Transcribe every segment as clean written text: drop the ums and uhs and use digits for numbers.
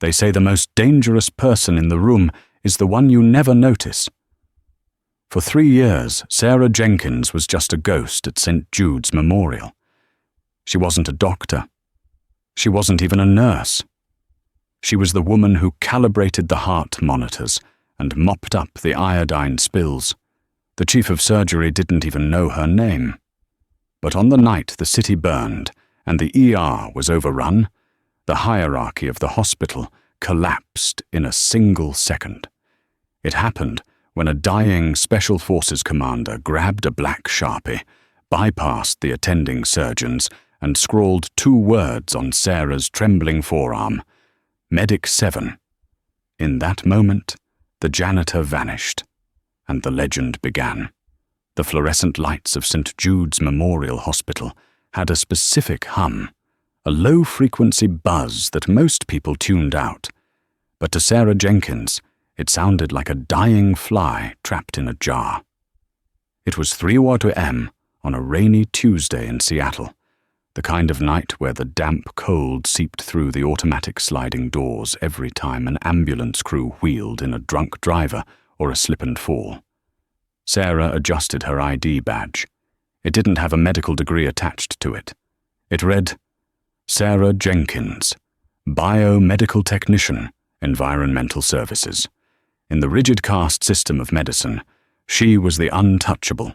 They say the most dangerous person in the room is the one you never notice. For 3 years, Sarah Jenkins was just a ghost at St. Jude's Memorial. She wasn't a doctor. She wasn't even a nurse. She was the woman who calibrated the heart monitors and mopped up the iodine spills. The chief of surgery didn't even know her name. But on the night the city burned and the ER was overrun, the hierarchy of the hospital collapsed in a single second. It happened when a dying Special Forces commander grabbed a black Sharpie, bypassed the attending surgeons, and scrawled 2 words on Sarah's trembling forearm: Medic 7. In that moment, the janitor vanished, and the legend began. The fluorescent lights of St. Jude's Memorial Hospital had a specific hum, a low-frequency buzz that most people tuned out. But to Sarah Jenkins, it sounded like a dying fly trapped in a jar. It was 3 a.m. on a rainy Tuesday in Seattle, the kind of night where the damp cold seeped through the automatic sliding doors every time an ambulance crew wheeled in a drunk driver or a slip and fall. Sarah adjusted her ID badge. It didn't have a medical degree attached to it. It read, Sarah Jenkins, Biomedical Technician, Environmental Services. In the rigid caste system of medicine, she was the untouchable.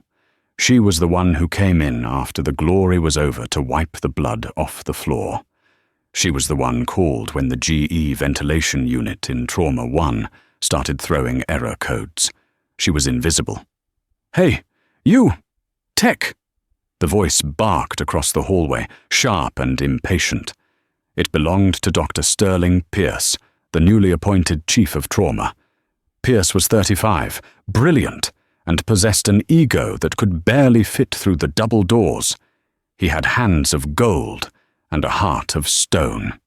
She was the one who came in after the glory was over to wipe the blood off the floor. She was the one called when the GE ventilation unit in Trauma 1 started throwing error codes. She was invisible. Hey, you! Tech! The voice barked across the hallway, sharp and impatient. It belonged to Dr. Sterling Pierce, the newly appointed chief of trauma. Pierce was 35, brilliant, and possessed an ego that could barely fit through the double doors. He had hands of gold and a heart of stone.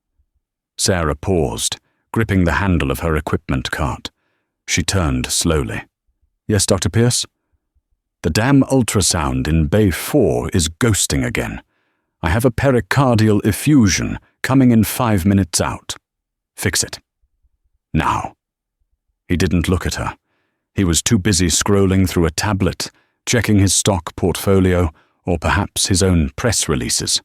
Sarah paused, gripping the handle of her equipment cart. She turned slowly. Yes, Dr. Pierce? The damn ultrasound in Bay 4 is ghosting again. I have a pericardial effusion coming in 5 minutes out. Fix it. Now. He didn't look at her. He was too busy scrolling through a tablet, checking his stock portfolio, or perhaps his own press releases.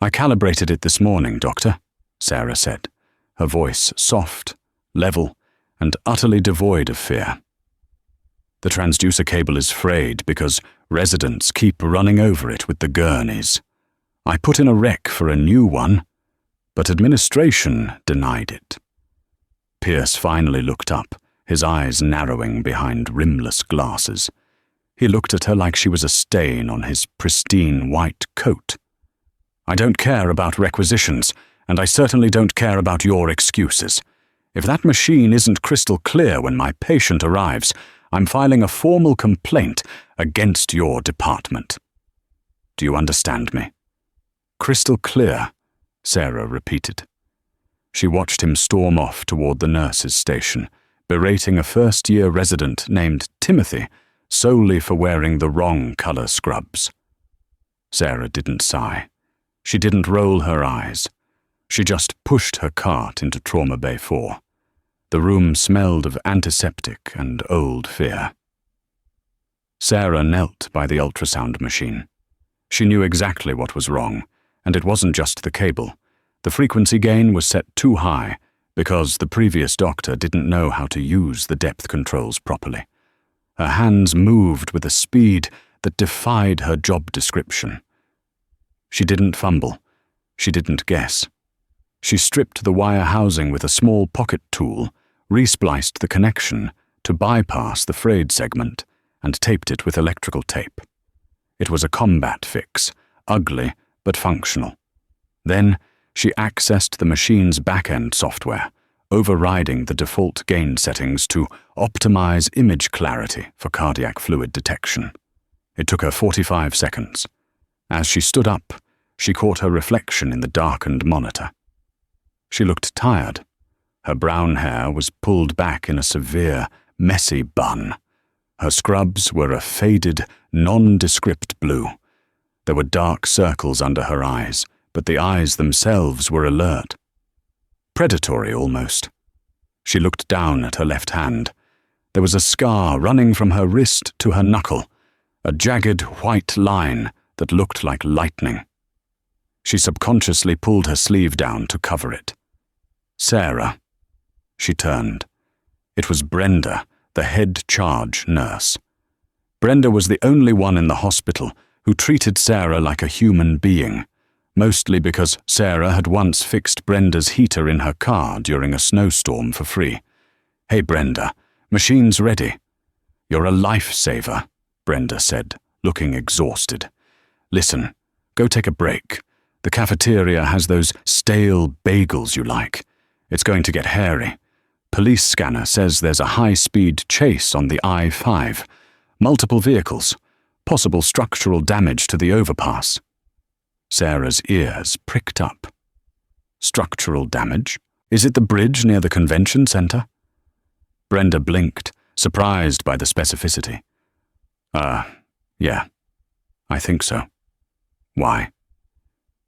I calibrated it this morning, Doctor, Sarah said, her voice soft, level, and utterly devoid of fear. The transducer cable is frayed because residents keep running over it with the gurneys. I put in a rec for a new one, but administration denied it. Pierce finally looked up, his eyes narrowing behind rimless glasses. He looked at her like she was a stain on his pristine white coat. I don't care about requisitions, and I certainly don't care about your excuses. If that machine isn't crystal clear when my patient arrives, I'm filing a formal complaint against your department. Do you understand me? Crystal clear, Sarah repeated. She watched him storm off toward the nurse's station, berating a first-year resident named Timothy solely for wearing the wrong color scrubs. Sarah didn't sigh. She didn't roll her eyes. She just pushed her cart into Trauma Bay 4. The room smelled of antiseptic and old fear. Sarah knelt by the ultrasound machine. She knew exactly what was wrong, and it wasn't just the cable. The frequency gain was set too high because the previous doctor didn't know how to use the depth controls properly. Her hands moved with a speed that defied her job description. She didn't fumble. She didn't guess. She stripped the wire housing with a small pocket tool, respliced the connection to bypass the frayed segment, and taped it with electrical tape. It was a combat fix, ugly but functional. Then she accessed the machine's back-end software, overriding the default gain settings to optimize image clarity for cardiac fluid detection. It took her 45 seconds. As she stood up, she caught her reflection in the darkened monitor. She looked tired. Her brown hair was pulled back in a severe, messy bun. Her scrubs were a faded, nondescript blue. There were dark circles under her eyes, but the eyes themselves were alert. predatory almost. She looked down at her left hand. There was a scar running from her wrist to her knuckle, a jagged white line that looked like lightning. She subconsciously pulled her sleeve down to cover it. Sarah. She turned. It was Brenda, the head charge nurse. Brenda was the only one in the hospital who treated Sarah like a human being, mostly because Sarah had once fixed Brenda's heater in her car during a snowstorm for free. "Hey, Brenda, machine's ready." "You're a lifesaver," Brenda said, looking exhausted. "Listen, go take a break. The cafeteria has those stale bagels you like. It's going to get hairy. Police scanner says there's a high-speed chase on the I-5. Multiple vehicles. Possible structural damage to the overpass." Sarah's ears pricked up. "Structural damage? Is it the bridge near the convention center?" Brenda blinked, surprised by the specificity. Yeah, I think so." "Why?"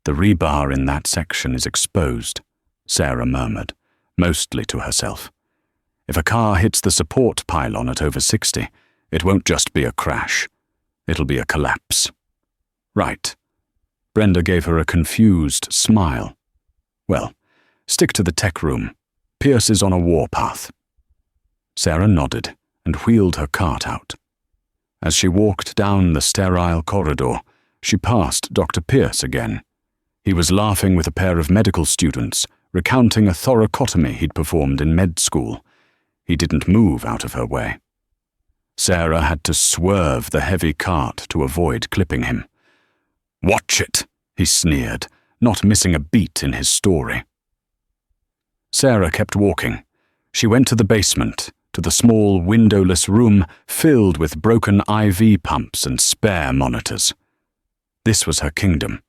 "The rebar in that section is exposed," Sarah murmured, mostly to herself. "If a car hits the support pylon at over 60, it won't just be a crash. It'll be a collapse." "Right." Brenda gave her a confused smile. "Well, stick to the tech room. Pierce is on a warpath." Sarah nodded and wheeled her cart out. As she walked down the sterile corridor, she passed Dr. Pierce again. He was laughing with a pair of medical students, recounting a thoracotomy he'd performed in med school. He didn't move out of her way. Sarah had to swerve the heavy cart to avoid clipping him. "Watch it," he sneered, not missing a beat in his story. Sarah kept walking. She went to the basement, to the small windowless room filled with broken IV pumps and spare monitors. This was her kingdom.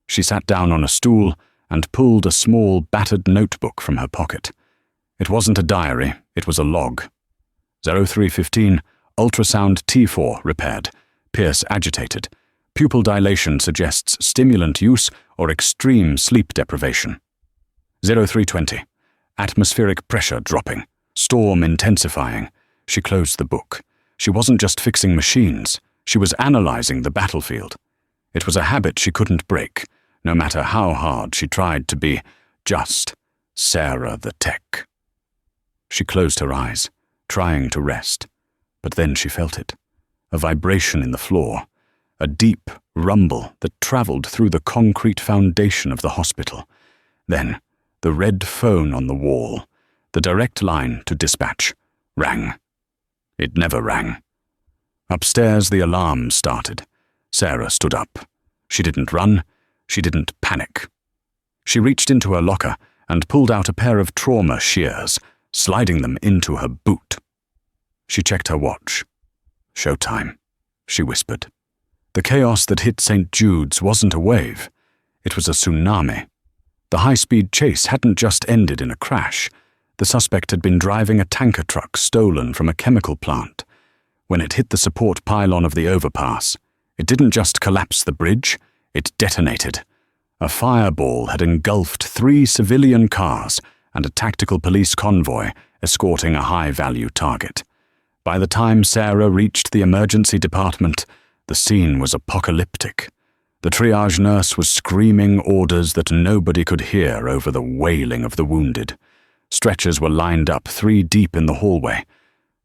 She sat down on a stool and pulled a small battered notebook from her pocket. It wasn't a diary, it was a log. 0315, ultrasound T4 repaired. Pierce agitated. Pupil dilation suggests stimulant use or extreme sleep deprivation. 0320, atmospheric pressure dropping. Storm intensifying. She closed the book. She wasn't just fixing machines. She was analyzing the battlefield. It was a habit she couldn't break, no matter how hard she tried to be just Sarah the tech. She closed her eyes, trying to rest, but then she felt it. A vibration in the floor, a deep rumble that traveled through the concrete foundation of the hospital. Then, the red phone on the wall, the direct line to dispatch, rang. It never rang. Upstairs, the alarm started. Sarah stood up. She didn't run. She didn't panic. She reached into her locker and pulled out a pair of trauma shears, sliding them into her boot. She checked her watch. "Showtime," she whispered. The chaos that hit St. Jude's wasn't a wave. It was a tsunami. The high-speed chase hadn't just ended in a crash. The suspect had been driving a tanker truck stolen from a chemical plant. When it hit the support pylon of the overpass, it didn't just collapse the bridge, it detonated. A fireball had engulfed 3 civilian cars and a tactical police convoy escorting a high-value target. By the time Sarah reached the emergency department, the scene was apocalyptic. The triage nurse was screaming orders that nobody could hear over the wailing of the wounded. Stretchers were lined up 3 deep in the hallway.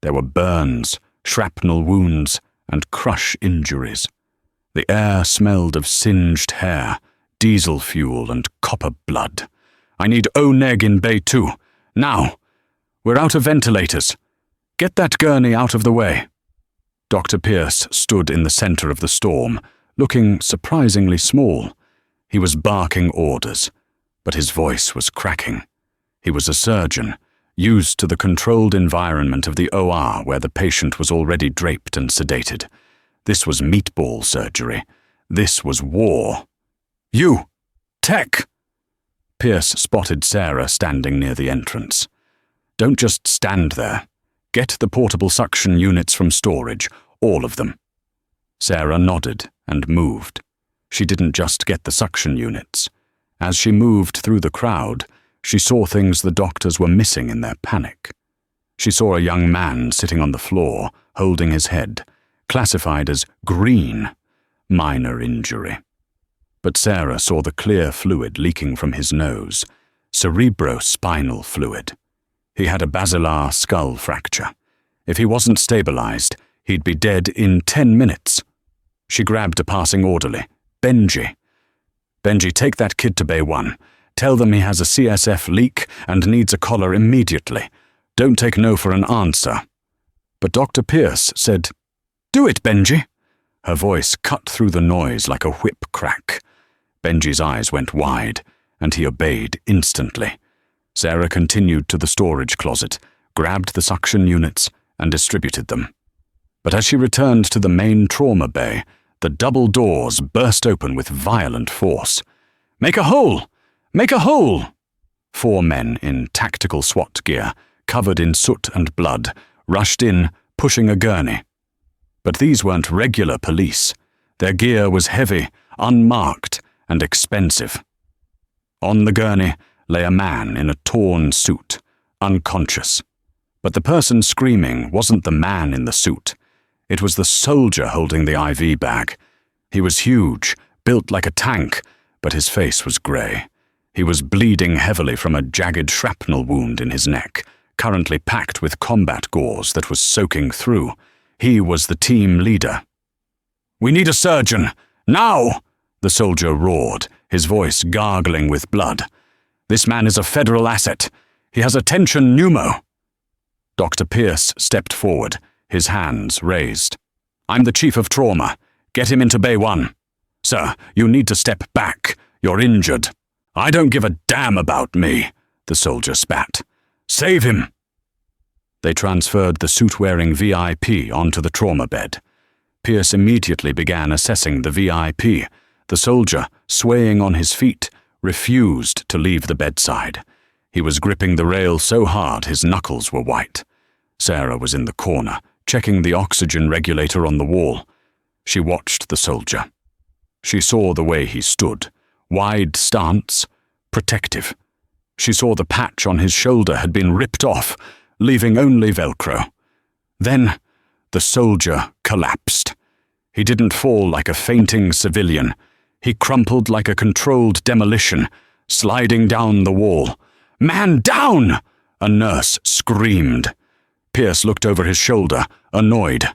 There were burns, shrapnel wounds, and crush injuries. The air smelled of singed hair, diesel fuel, and copper blood. "I need O-neg in Bay 2. Now! We're out of ventilators. Get that gurney out of the way." Dr. Pierce stood in the center of the storm, looking surprisingly small. He was barking orders, but his voice was cracking. He was a surgeon, used to the controlled environment of the OR where the patient was already draped and sedated. This was meatball surgery. This was war. "You! Tech!" Pierce spotted Sarah standing near the entrance. "Don't just stand there. Get the portable suction units from storage, all of them." Sarah nodded and moved. She didn't just get the suction units. As she moved through the crowd, She saw things the doctors were missing in their panic. She saw a young man sitting on the floor, holding his head, classified as green, minor injury. But Sarah saw the clear fluid leaking from his nose, cerebrospinal fluid. He had a basilar skull fracture. If he wasn't stabilized, he'd be dead in 10 minutes. She grabbed a passing orderly. Benji. Benji, take that kid to Bay 1. Tell them he has a CSF leak and needs a collar immediately. Don't take no for an answer. But Dr. Pierce said, Do it, Benji. Her voice cut through the noise like a whip crack. Benji's eyes went wide, and he obeyed instantly. Sarah continued to the storage closet, grabbed the suction units, and distributed them. But as she returned to the main trauma bay, the double doors burst open with violent force. Make a hole! Make a hole! 4 men in tactical SWAT gear, covered in soot and blood, rushed in, pushing a gurney. But these weren't regular police. Their gear was heavy, unmarked, and expensive. On the gurney lay a man in a torn suit, unconscious. But the person screaming wasn't the man in the suit. It was the soldier holding the IV bag. He was huge, built like a tank, but his face was grey. He was bleeding heavily from a jagged shrapnel wound in his neck, currently packed with combat gauze that was soaking through. He was the team leader. "We need a surgeon! Now!" the soldier roared, his voice gargling with blood. "This man is a federal asset. He has a tension pneumo." Dr. Pierce stepped forward, his hands raised. "I'm the chief of trauma. Get him into Bay 1. Sir, you need to step back. You're injured." "I don't give a damn about me," the soldier spat. "Save him." They transferred the suit-wearing VIP onto the trauma bed. Pierce immediately began assessing the VIP. The soldier, swaying on his feet, refused to leave the bedside. He was gripping the rail so hard his knuckles were white. Sarah was in the corner, checking the oxygen regulator on the wall. She watched the soldier. She saw the way he stood, wide stance, protective. She saw the patch on his shoulder had been ripped off, leaving only Velcro. Then the soldier collapsed. He didn't fall like a fainting civilian. He crumpled like a controlled demolition, sliding down the wall. "Man down!" a nurse screamed. Pierce looked over his shoulder, annoyed.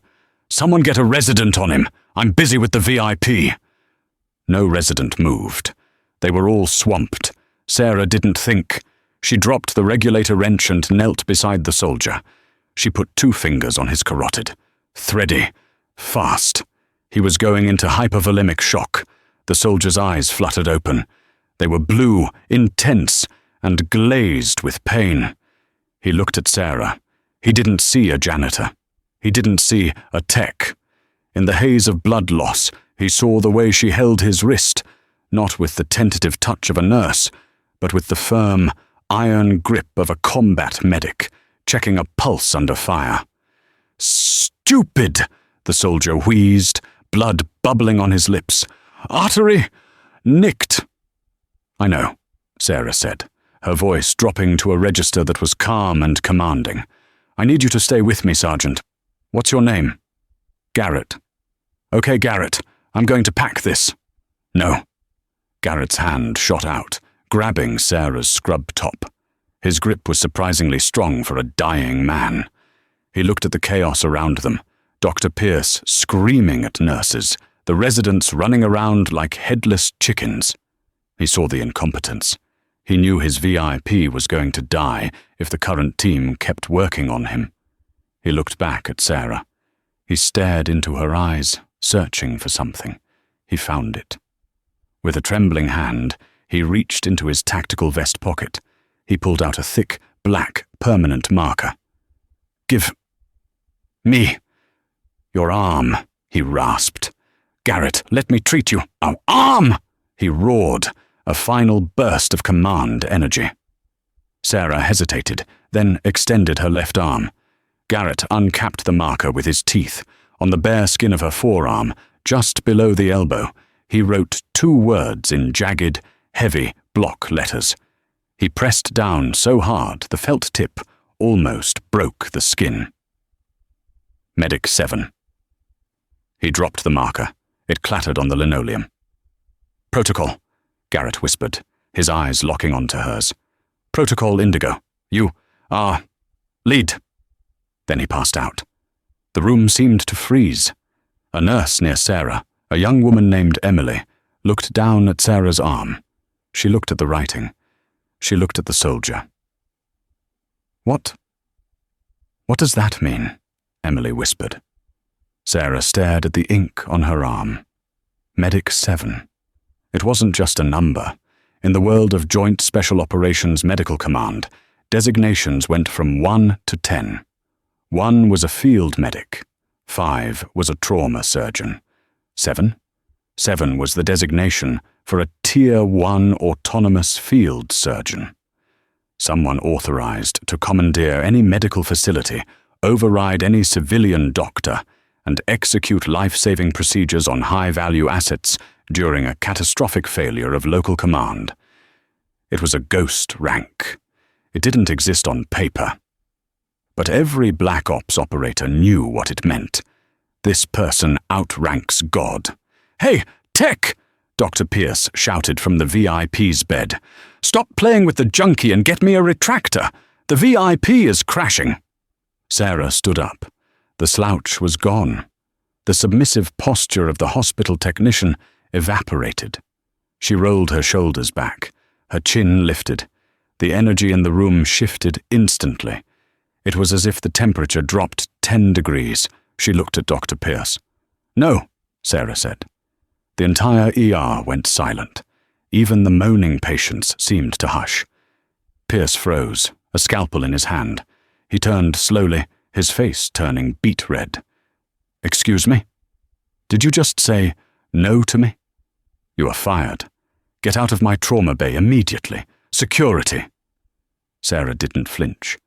"Someone get a resident on him. I'm busy with the VIP." No resident moved. They were all swamped. Sarah didn't think. She dropped the regulator wrench and knelt beside the soldier. She put 2 fingers on his carotid. Thready. Fast. He was going into hypervolemic shock. The soldier's eyes fluttered open. They were blue, intense, and glazed with pain. He looked at Sarah. He didn't see a janitor. He didn't see a tech. In the haze of blood loss, he saw the way she held his wrist, not with the tentative touch of a nurse, but with the firm, iron grip of a combat medic, checking a pulse under fire. "Stupid!" the soldier wheezed, blood bubbling on his lips. "Artery nicked." "I know," Sarah said, her voice dropping to a register that was calm and commanding. "I need you to stay with me, Sergeant. What's your name?" "Garrett." "Okay, Garrett, I'm going to pack this." "No." Garrett's hand shot out, grabbing Sarah's scrub top. His grip was surprisingly strong for a dying man. He looked at the chaos around them, Dr. Pierce screaming at nurses, the residents running around like headless chickens. He saw the incompetence. He knew his VIP was going to die if the current team kept working on him. He looked back at Sarah. He stared into her eyes, searching for something. He found it. With a trembling hand, he reached into his tactical vest pocket. He pulled out a thick, black, permanent marker. "Give me your arm," he rasped. "Garrett, let me treat you." "Our arm!" he roared, a final burst of command energy. Sarah hesitated, then extended her left arm. Garrett uncapped the marker with his teeth. On the bare skin of her forearm, just below the elbow, he wrote 2 words in jagged, heavy block letters. He pressed down so hard the felt tip almost broke the skin. Medic 7. He dropped the marker. It clattered on the linoleum. Protocol, Garrett whispered, his eyes locking onto hers. Protocol Indigo. You are lead. Then he passed out. The room seemed to freeze. A nurse near Sarah, a young woman named Emily, looked down at Sarah's arm. She looked at the writing. She looked at the soldier. What does that mean? Emily whispered. Sarah stared at the ink on her arm. Medic 7. It wasn't just a number. In the world of Joint Special Operations Medical Command, designations went from 1 to 10. 1 was a field medic. 5 was a trauma surgeon. 7 was the designation for a Tier 1 autonomous field surgeon. Someone authorized to commandeer any medical facility, override any civilian doctor, and execute life-saving procedures on high-value assets during a catastrophic failure of local command. It was a ghost rank. It didn't exist on paper. But every Black Ops operator knew what it meant. This person outranks God. "Hey, Tech!" Dr. Pierce shouted from the VIP's bed. "Stop playing with the junkie and get me a retractor. The VIP is crashing." Sarah stood up. The slouch was gone. The submissive posture of the hospital technician evaporated. She rolled her shoulders back. Her chin lifted. The energy in the room shifted instantly. It was as if the temperature dropped 10 degrees. She looked at Dr. Pierce. "No," Sarah said. The entire ER went silent. Even the moaning patients seemed to hush. Pierce froze, a scalpel in his hand. He turned slowly, his face turning beet red. "Excuse me? Did you just say no to me? You are fired. Get out of my trauma bay immediately. Security." Sarah didn't flinch.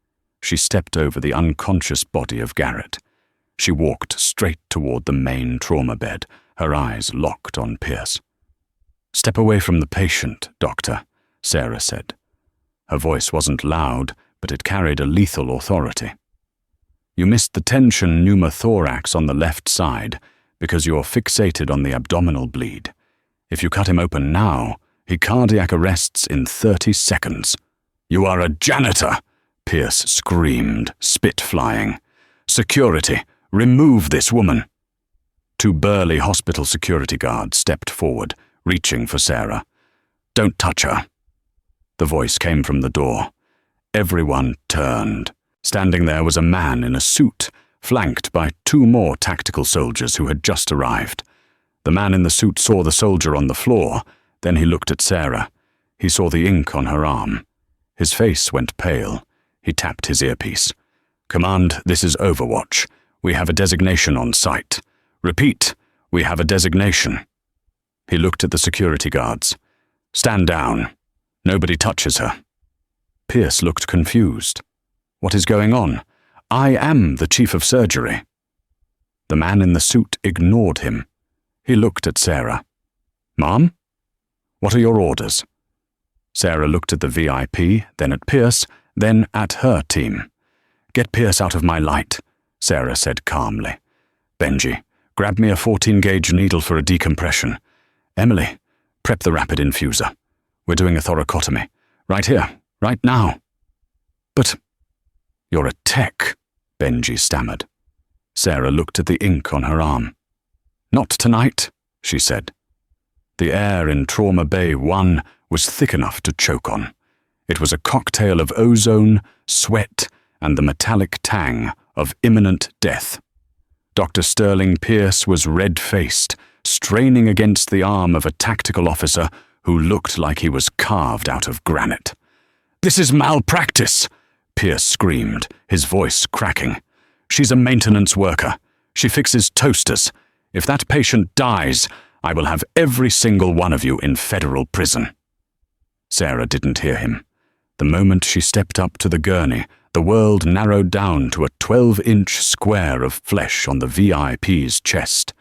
She stepped over the unconscious body of Garrett. She walked straight toward the main trauma bed, her eyes locked on Pierce. "Step away from the patient, Doctor," Sarah said. Her voice wasn't loud, but it carried a lethal authority. "You missed the tension pneumothorax on the left side because you're fixated on the abdominal bleed. If you cut him open now, he cardiac arrests in 30 seconds. "You are a janitor!" Pierce screamed, spit flying. "Security, remove this woman!" 2 burly hospital security guards stepped forward, reaching for Sarah. "Don't touch her." The voice came from the door. Everyone turned. Standing there was a man in a suit, flanked by 2 more tactical soldiers who had just arrived. The man in the suit saw the soldier on the floor, then he looked at Sarah. He saw the ink on her arm. His face went pale. He tapped his earpiece. "Command, this is Overwatch. We have a designation on site. Repeat, we have a designation." He looked at the security guards. "Stand down. Nobody touches her." Pierce looked confused. "What is going on? I am the chief of surgery." The man in the suit ignored him. He looked at Sarah. "Ma'am? What are your orders?" Sarah looked at the VIP, then at Pierce, then at her team. "Get Pierce out of my light," Sarah said calmly. "Benji, grab me a 14-gauge needle for a decompression. Emily, prep the rapid infuser. We're doing a thoracotomy. Right here, right now." "But you're a tech," Benji stammered. Sarah looked at the ink on her arm. "Not tonight," she said. The air in Trauma Bay 1 was thick enough to choke on. It was a cocktail of ozone, sweat, and the metallic tang of imminent death. Dr. Sterling Pierce was red-faced, straining against the arm of a tactical officer who looked like he was carved out of granite. "This is malpractice!" Pierce screamed, his voice cracking. "She's a maintenance worker. She fixes toasters. If that patient dies, I will have every single one of you in federal prison." Sarah didn't hear him. The moment she stepped up to the gurney, the world narrowed down to a 12-inch square of flesh on the VIP's chest.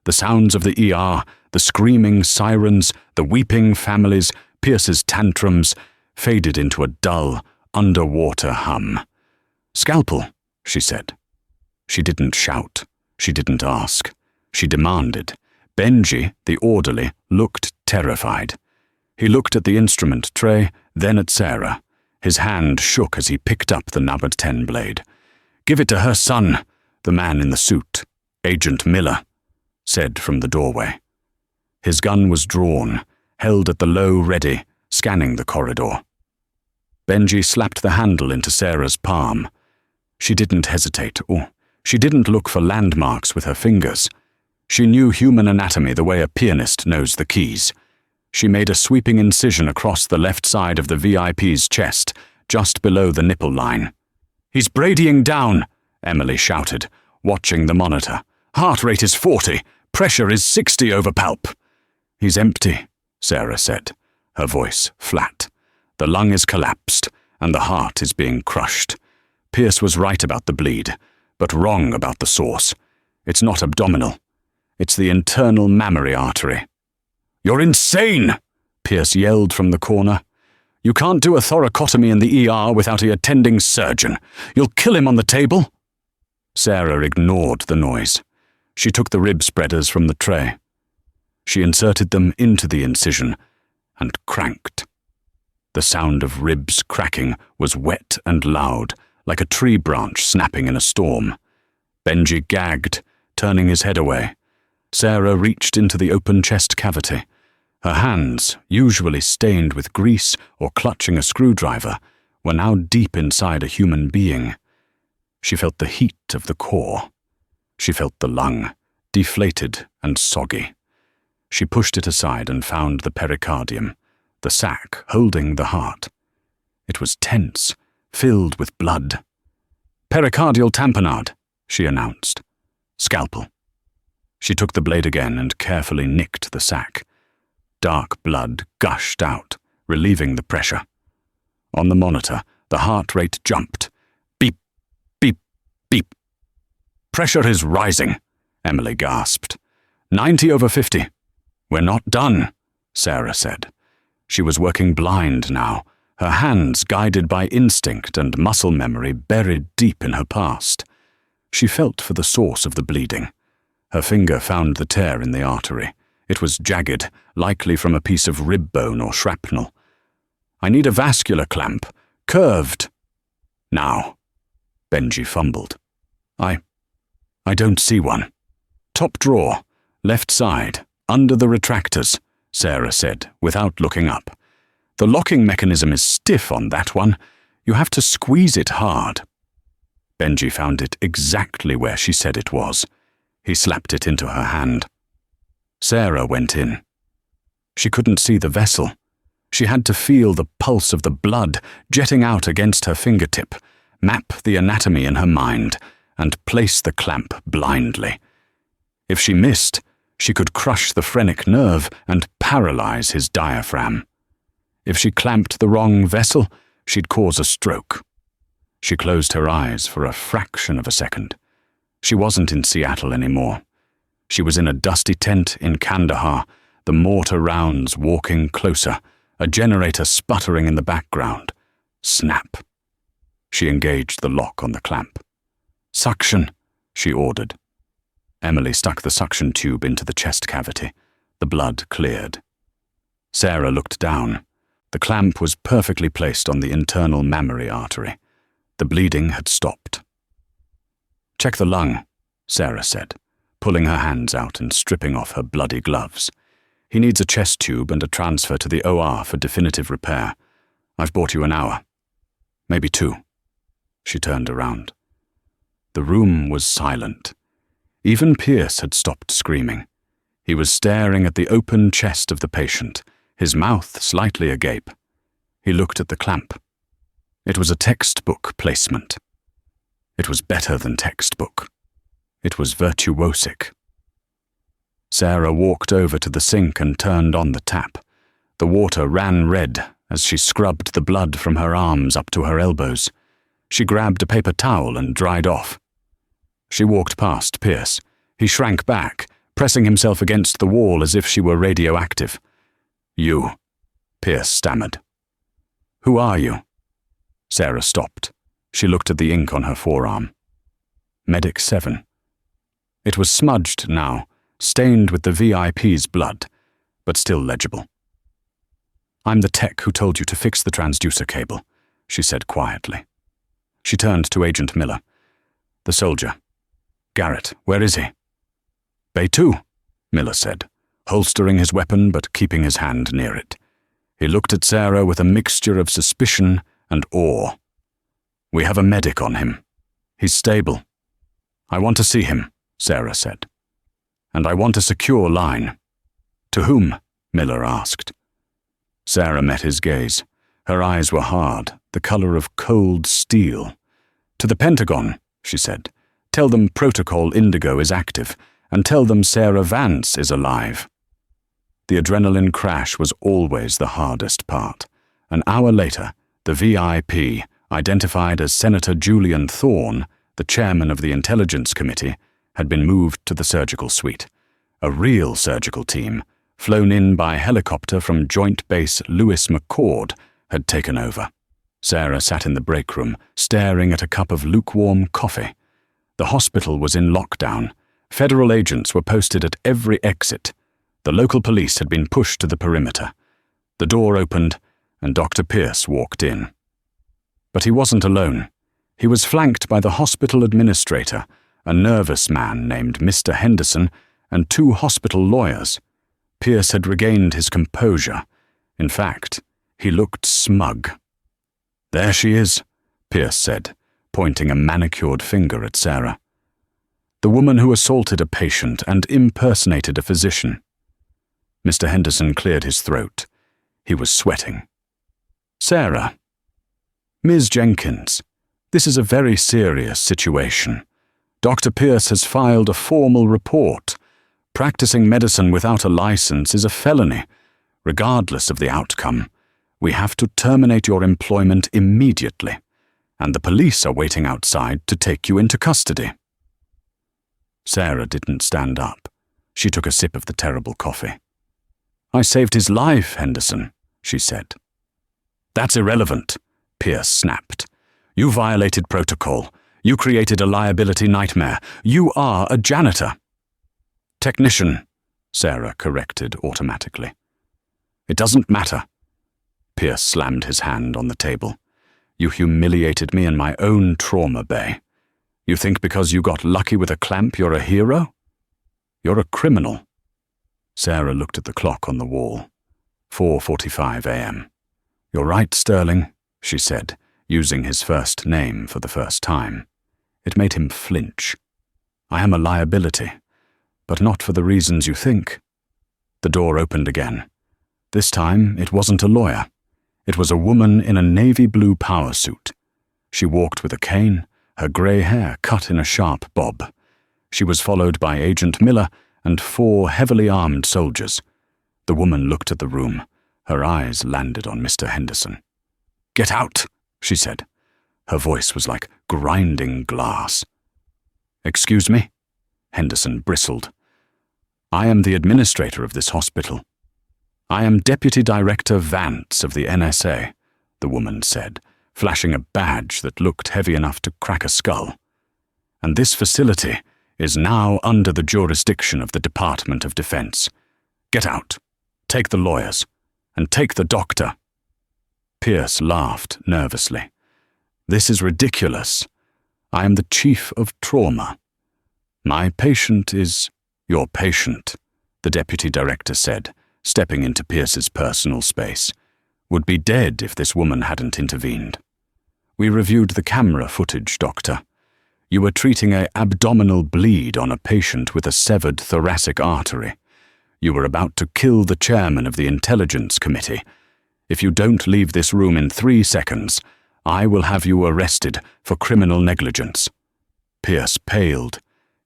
The sounds of the ER, the screaming sirens, the weeping families, Pierce's tantrums, faded into a dull, underwater hum. "Scalpel," she said. She didn't shout. She didn't ask. She demanded. Benji, the orderly, looked terrified. He looked at the instrument tray, then at Sarah. His hand shook as he picked up the number 10 blade. "Give it to her son," the man in the suit, Agent Miller, said from the doorway. His gun was drawn, held at the low ready, scanning the corridor. Benji slapped the handle into Sarah's palm. She didn't hesitate, or she didn't look for landmarks with her fingers. She knew human anatomy the way a pianist knows the keys. She made a sweeping incision across the left side of the VIP's chest, just below the nipple line. "He's bradying down," Emily shouted, watching the monitor. "Heart rate is 40. Pressure is 60 over palp." "He's empty," Sarah said, her voice flat. "The lung is collapsed, and the heart is being crushed. Pierce was right about the bleed, but wrong about the source. It's not abdominal. It's the internal mammary artery." "You're insane!" Pierce yelled from the corner. "You can't do a thoracotomy in the ER without the attending surgeon. You'll kill him on the table." Sarah ignored the noise. She took the rib spreaders from the tray. She inserted them into the incision and cranked. The sound of ribs cracking was wet and loud, like a tree branch snapping in a storm. Benji gagged, turning his head away. Sarah reached into the open chest cavity. Her hands, usually stained with grease or clutching a screwdriver, were now deep inside a human being. She felt the heat of the core. She felt the lung, deflated and soggy. She pushed it aside and found the pericardium, the sac holding the heart. It was tense, filled with blood. "Pericardial tamponade," she announced. "Scalpel." She took the blade again and carefully nicked the sac. Dark blood gushed out, relieving the pressure. On the monitor, the heart rate jumped. Beep, beep, beep. "Pressure is rising," Emily gasped. 90 over 50. "We're not done," Sarah said. She was working blind now, her hands guided by instinct and muscle memory buried deep in her past. She felt for the source of the bleeding. Her finger found the tear in the artery. It was jagged, likely from a piece of rib bone or shrapnel. "I need a vascular clamp. Curved." "Now." Benji fumbled. I don't see one." "Top drawer, left side, under the retractors," Sarah said, without looking up. "The locking mechanism is stiff on that one. You have to squeeze it hard." Benji found it exactly where she said it was. He slapped it into her hand. Sarah went in. She couldn't see the vessel. She had to feel the pulse of the blood jetting out against her fingertip, map the anatomy in her mind, and place the clamp blindly. If she missed, she could crush the phrenic nerve and paralyze his diaphragm. If she clamped the wrong vessel, she'd cause a stroke. She closed her eyes for a fraction of a second. She wasn't in Seattle anymore. She was in a dusty tent in Kandahar, the mortar rounds walking closer, a generator sputtering in the background. Snap. She engaged the lock on the clamp. "Suction," she ordered. Emily stuck the suction tube into the chest cavity. The blood cleared. Sarah looked down. The clamp was perfectly placed on the internal mammary artery. The bleeding had stopped. "Check the lung," Sarah said, pulling her hands out and stripping off her bloody gloves. "He needs a chest tube and a transfer to the OR for definitive repair. I've bought you an hour. Maybe 2. She turned around. The room was silent. Even Pierce had stopped screaming. He was staring at the open chest of the patient, his mouth slightly agape. He looked at the clamp. It was a textbook placement. It was better than textbook. It was virtuosic. Sarah walked over to the sink and turned on the tap. The water ran red as she scrubbed the blood from her arms up to her elbows. She grabbed a paper towel and dried off. She walked past Pierce. He shrank back, pressing himself against the wall as if she were radioactive. "You," Pierce stammered. Who are you?" Sarah stopped. She looked at the ink on her forearm. Medic 7. It was smudged now, stained with the VIP's blood, but still legible. "I'm the tech who told you to fix the transducer cable," she said quietly. She turned to Agent Miller. "The soldier. Garrett, where is he?" "Bay 2, Miller said, holstering his weapon but keeping his hand near it. He looked at Sarah with a mixture of suspicion and awe. "We have a medic on him. He's stable." "I want to see him," Sarah said. "And I want a secure line." "To whom?" Miller asked. Sarah met his gaze. Her eyes were hard, the color of cold steel. "To the Pentagon," she said. "Tell them Protocol Indigo is active, and tell them Sarah Vance is alive." The adrenaline crash was always the hardest part. An hour later, the VIP, identified as Senator Julian Thorne, the chairman of the Intelligence Committee, had been moved to the surgical suite. A real surgical team, flown in by helicopter from Joint Base Lewis McCord, had taken over. Sarah sat in the break room, staring at a cup of lukewarm coffee. The hospital was in lockdown. Federal agents were posted at every exit. The local police had been pushed to the perimeter. The door opened, and Dr. Pierce walked in. But he wasn't alone. He was flanked by the hospital administrator, a nervous man named Mr. Henderson, and 2 hospital lawyers. Pierce had regained his composure. In fact, he looked smug. "There she is," Pierce said, pointing a manicured finger at Sarah. "The woman who assaulted a patient and impersonated a physician." Mr. Henderson cleared his throat. He was sweating. "Sarah. Ms. Jenkins, this is a very serious situation. Dr. Pierce has filed a formal report. Practicing medicine without a license is a felony. Regardless of the outcome, we have to terminate your employment immediately, and the police are waiting outside to take you into custody." Sarah didn't stand up. She took a sip of the terrible coffee. "I saved his life, Henderson," she said. "That's irrelevant," Pierce snapped. "You violated protocol. You created a liability nightmare. You are a janitor." "Technician," Sarah corrected automatically. "It doesn't matter." Pierce slammed his hand on the table. "You humiliated me in my own trauma bay. You think because you got lucky with a clamp you're a hero? You're a criminal." Sarah looked at the clock on the wall. 4:45 a.m. "You're right, Sterling," she said, using his first name for the first time. It made him flinch. "I am a liability, but not for the reasons you think." The door opened again. This time, it wasn't a lawyer. It was a woman in a navy blue power suit. She walked with a cane, her grey hair cut in a sharp bob. She was followed by Agent Miller and 4 heavily armed soldiers. The woman looked at the room. Her eyes landed on Mr. Henderson. "Get out," she said. Her voice was like grinding glass. "Excuse me?" Henderson bristled. "I am the administrator of this hospital." "I am Deputy Director Vance of the NSA," the woman said, flashing a badge that looked heavy enough to crack a skull. "And this facility is now under the jurisdiction of the Department of Defense. Get out. Take the lawyers. And take the doctor." Pierce laughed nervously. "This is ridiculous. I am the chief of trauma." "My patient is your patient," the deputy director said, stepping into Pierce's personal space. "Would be dead if this woman hadn't intervened. We reviewed the camera footage, Doctor. You were treating an abdominal bleed on a patient with a severed thoracic artery. You were about to kill the chairman of the Intelligence Committee. If you don't leave this room in 3 seconds, I will have you arrested for criminal negligence." Pierce paled.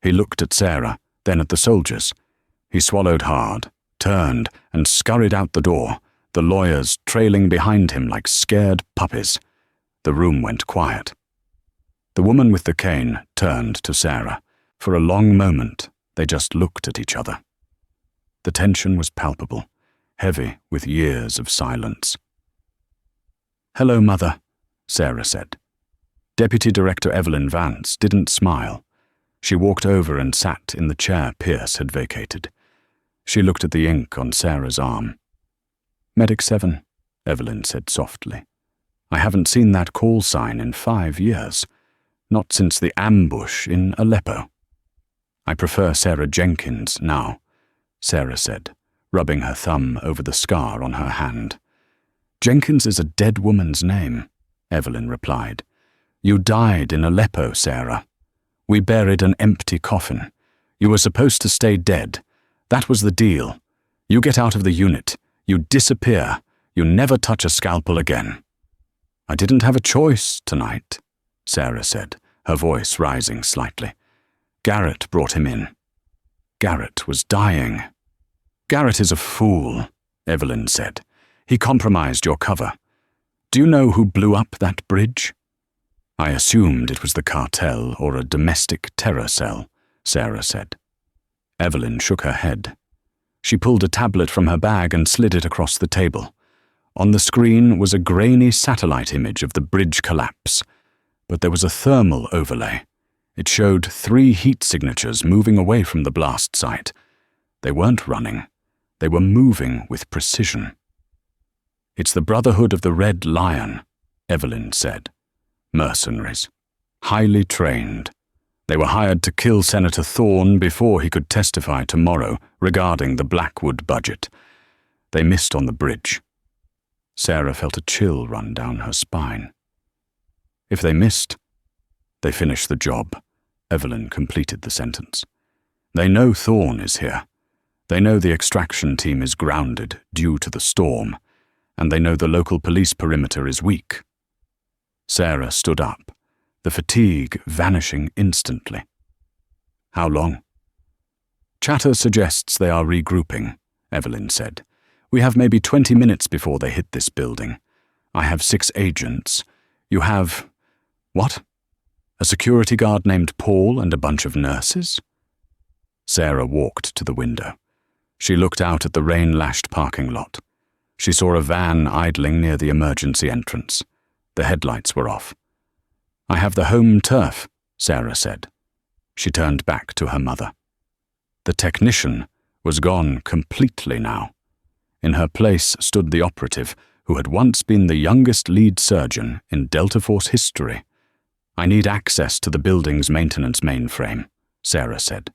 He looked at Sarah, then at the soldiers. He swallowed hard, turned, and scurried out the door, the lawyers trailing behind him like scared puppies. The room went quiet. The woman with the cane turned to Sarah. For a long moment, they just looked at each other. The tension was palpable, heavy with years of silence. "Hello, Mother," Sarah said. Deputy Director Evelyn Vance didn't smile. She walked over and sat in the chair Pierce had vacated. She looked at the ink on Sarah's arm. "Medic 7, Evelyn said softly. "I haven't seen that call sign in 5 years. Not since the ambush in Aleppo." "I prefer Sarah Jenkins now," Sarah said, rubbing her thumb over the scar on her hand. "Jenkins is a dead woman's name," Evelyn replied. "You died in Aleppo, Sarah. We buried an empty coffin. You were supposed to stay dead. That was the deal. You get out of the unit. You disappear. You never touch a scalpel again." "I didn't have a choice tonight," Sarah said, her voice rising slightly. "Garrett brought him in. Garrett was dying." "Garrett is a fool," Evelyn said. "He compromised your cover. Do you know who blew up that bridge?" "I assumed it was the cartel or a domestic terror cell," Sarah said. Evelyn shook her head. She pulled a tablet from her bag and slid it across the table. On the screen was a grainy satellite image of the bridge collapse, but there was a thermal overlay. It showed 3 heat signatures moving away from the blast site. They weren't running. They were moving with precision. "It's the Brotherhood of the Red Lion," Evelyn said. "Mercenaries. Highly trained. They were hired to kill Senator Thorne before he could testify tomorrow regarding the Blackwood budget. They missed on the bridge." Sarah felt a chill run down her spine. "If they missed, they finished the job," Evelyn completed the sentence. "They know Thorne is here. They know the extraction team is grounded due to the storm, and they know the local police perimeter is weak." Sarah stood up, the fatigue vanishing instantly. "How long?" "Chatter suggests they are regrouping," Evelyn said. "We have maybe 20 minutes before they hit this building. I have 6 agents. You have... what? A security guard named Paul and a bunch of nurses?" Sarah walked to the window. She looked out at the rain-lashed parking lot. She saw a van idling near the emergency entrance. The headlights were off. "I have the home turf," Sarah said. She turned back to her mother. The technician was gone completely now. In her place stood the operative who had once been the youngest lead surgeon in Delta Force history. "I need access to the building's maintenance mainframe," Sarah said.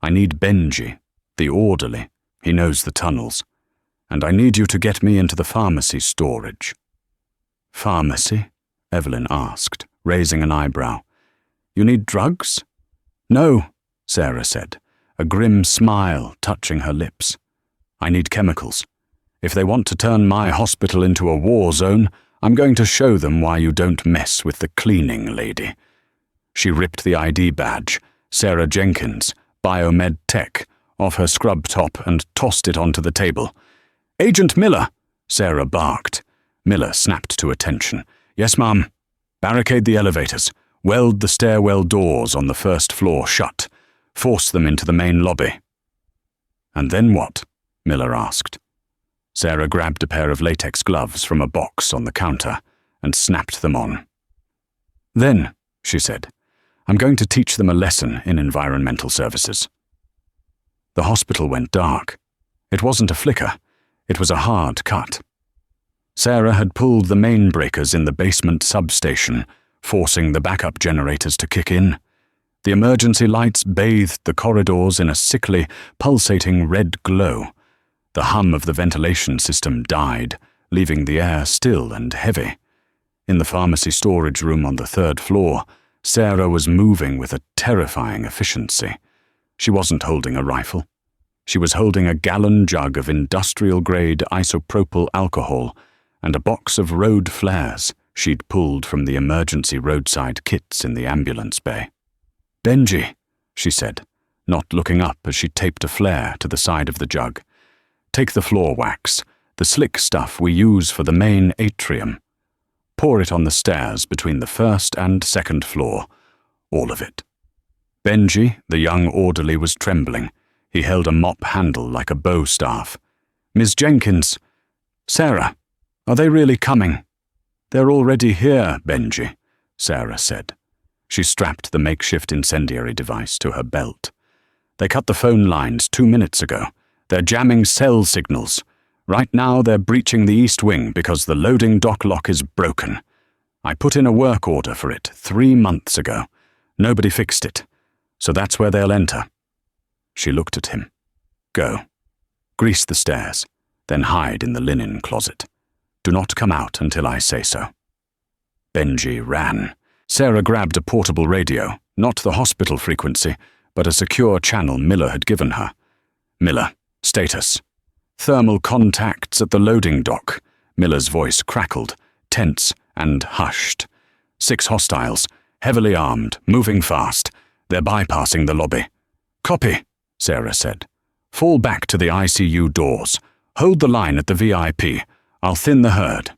"I need Benji, the orderly. He knows the tunnels. And I need you to get me into the pharmacy storage." "Pharmacy?" Evelyn asked, raising an eyebrow. "You need drugs?" "No," Sarah said, a grim smile touching her lips. "I need chemicals. If they want to turn my hospital into a war zone, I'm going to show them why you don't mess with the cleaning lady." She ripped the ID badge, Sarah Jenkins, Biomed Tech, off her scrub top and tossed it onto the table. "Agent Miller!" Sarah barked. Miller snapped to attention. "Yes, ma'am. Barricade the elevators. Weld the stairwell doors on the first floor shut. Force them into the main lobby." "And then what?" Miller asked. Sarah grabbed a pair of latex gloves from a box on the counter and snapped them on. "Then," she said, "I'm going to teach them a lesson in environmental services." The hospital went dark. It wasn't a flicker. It was a hard cut. Sarah had pulled the main breakers in the basement substation, forcing the backup generators to kick in. The emergency lights bathed the corridors in a sickly, pulsating red glow. The hum of the ventilation system died, leaving the air still and heavy. In the pharmacy storage room on the 3rd floor, Sarah was moving with a terrifying efficiency. She wasn't holding a rifle. She was holding a gallon jug of industrial-grade isopropyl alcohol and a box of road flares she'd pulled from the emergency roadside kits in the ambulance bay. "Benji," she said, not looking up as she taped a flare to the side of the jug. "Take the floor wax, the slick stuff we use for the main atrium. Pour it on the stairs between the 1st and 2nd floor, all of it." Benji, the young orderly, was trembling. He held a mop handle like a bow staff. "Miss Jenkins. Sarah, are they really coming?" "They're already here, Benji," Sarah said. She strapped the makeshift incendiary device to her belt. "They cut the phone lines 2 minutes ago. They're jamming cell signals. Right now they're breaching the east wing because the loading dock lock is broken. I put in a work order for it 3 months ago. Nobody fixed it. So that's where they'll enter." She looked at him. "Go. Grease the stairs, then hide in the linen closet. Do not come out until I say so." Benji ran. Sarah grabbed a portable radio, not the hospital frequency, but a secure channel Miller had given her. "Miller, status." "Thermal contacts at the loading dock." Miller's voice crackled, tense and hushed. 6 hostiles, heavily armed, moving fast. They're bypassing the lobby. "Copy," Sarah said. "Fall back to the ICU doors. Hold the line at the VIP. I'll thin the herd."